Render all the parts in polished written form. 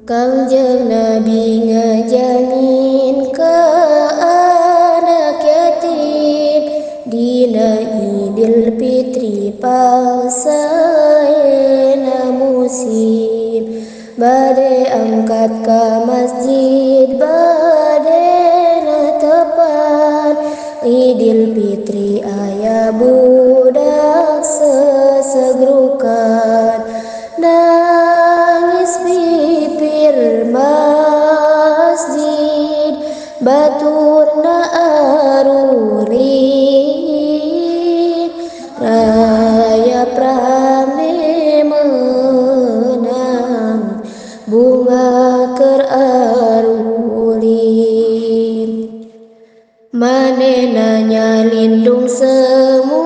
Kangjeng Nabi ngajamin ke anak yatim dina Idul Fitri pangsaena musim bade angkat ka masjid bade tepan Idul Fitri aya budak sesegrukan nangis bibir masjid baturna arurit raya prame menang bunga keur arulit manehna nyalindung semu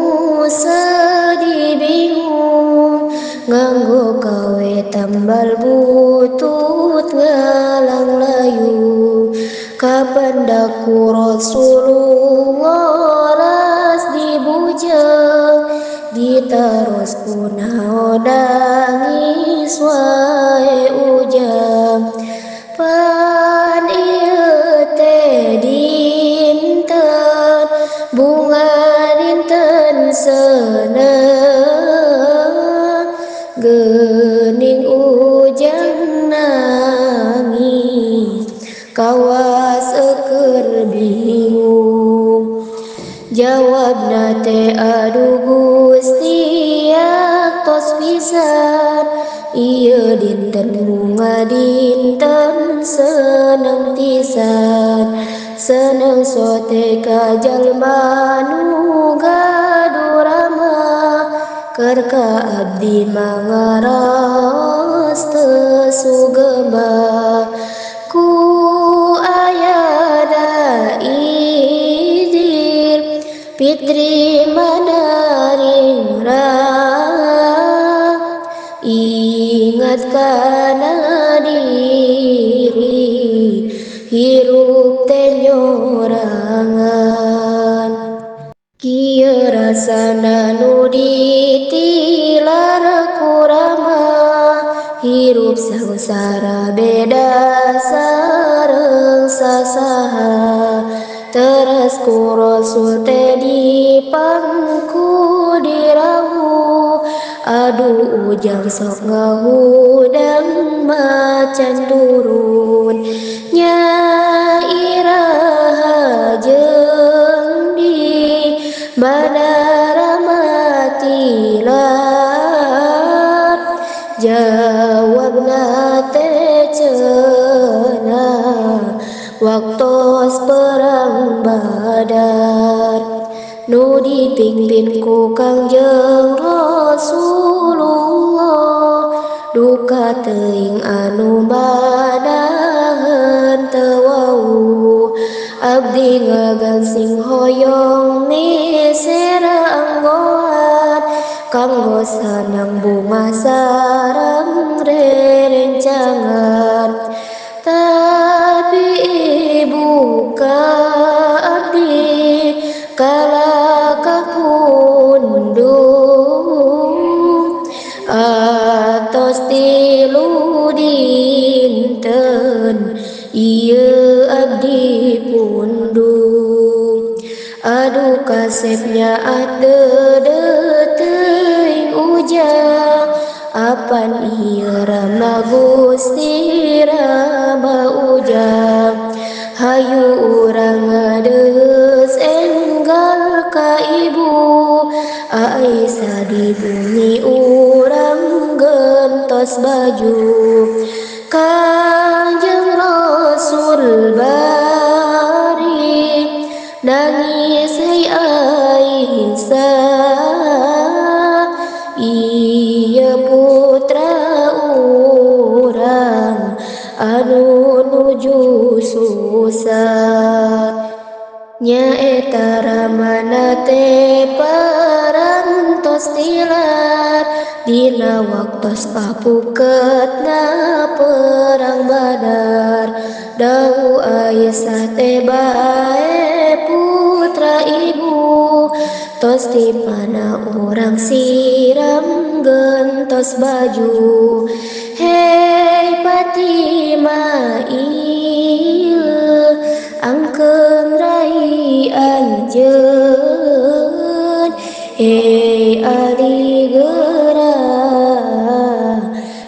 sedih bingung nganggo gawe tambal butut ngalang layu kapendaku Rasulullah ras dibujeng ditaros kunaon nangis wae ujang pan ieu teh dinten bunga dinten seneng geuning ujang nangis kawas keur bingung jawabna teh aduh Gusti tos pisan ieu dinten bunga dinten seneng pisan seneng sote ka jalma nu gaduh ramah keur ka abdi mangaros teu sugema ku ayana Idul Fitri manaring ingat kana diri hirup teh nyorangan kieu rasana nu ditilar kurama hirup sangsara beda sareng sasaha teras ku Rasul teh dipangku dirahu aduh ujang sok ngahudang macan turun Nyai Iraha jeung di Bandara Matilar jawabna teh cenah waktos perang Badar nu dipimpin ku Kangjeng Rasulullah duka teuing anu manaheun teu wau abdi ngagangsing hoyong nisera anggoan kanggo sanang bunga sareng rerencangan tapi ibu ka abdi kalaka pundung atos tilu dinten ieu abdi pundung aduh kasepnya adeudeut teuing ujang apan ieu rama Gusti rama ujang hayu urang ngadeus enggal ka ibu Aisyah di bumi urang gentos baju Kangjeng Rasul bari nangis hei Aisyah ieu putra urang anu nuju susah nyaeta ramana teh parantos tilar dina waktos kapuketna perang Badar dau Aisyah teh bae putra ibu tos tipana orang siram gentos baju hei Fatima ieu angkeun rai anjeun he ari geura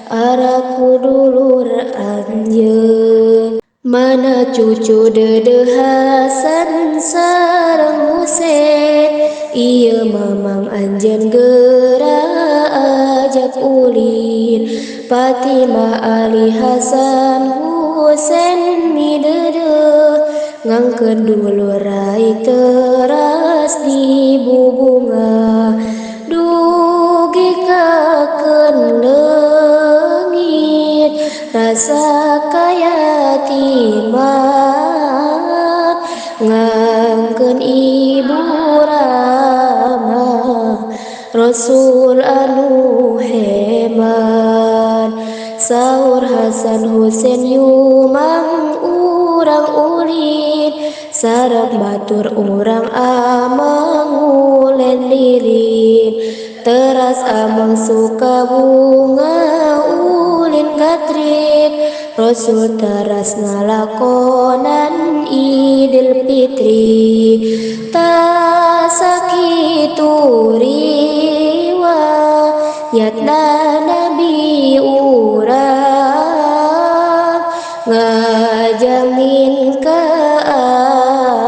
araku dulur anjeun. Mana cucu Dede Hasan sareng Husein ieu mamang anjeun geura ajak ulin. Fatimah Ali Hasan Husein mideureut ngangkeun dulur rai teras di bubunga dugi kakeun leungit rasa kayatimah ngangkeun ibu Rama Rasul anu hebat. Saur Hasan Husein yumang urang ulin sareng batur urang amang ulen lilin teras amang suka bunga ulin gatrik Rasul teras ngalakonan Idul Fitri ta sakitu riwayatna Nabi urang ngajamin ka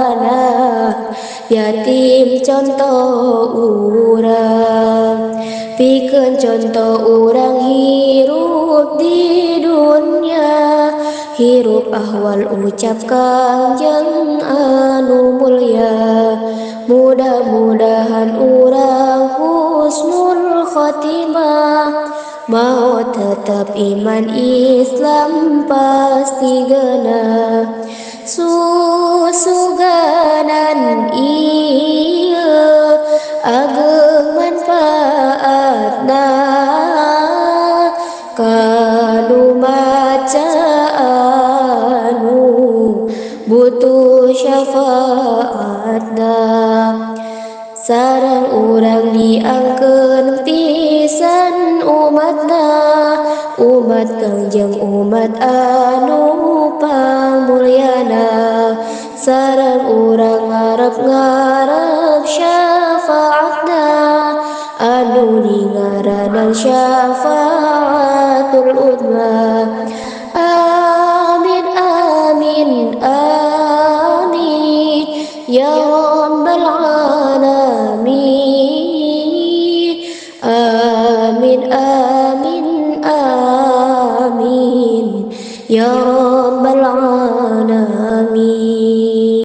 anak yatim contoh urang pikeun contoh urang hirup di dunya hirup ahwal ucap Kangjeng anu mulya mudah-mudahan urang husnul khotimah maot tetap iman Islam pasti genah susuganan ieu ageung manfaatna kanu maca anu butuh syafaatna sareng urang diangkeun pisan umatna umat Kangjeng umat anu pamulyana sareng urang ngarep syafaatna anu dingaranan syafaatul uzma amin amin amin ya rabbal alamin amin amin amin ya rabbal alamin.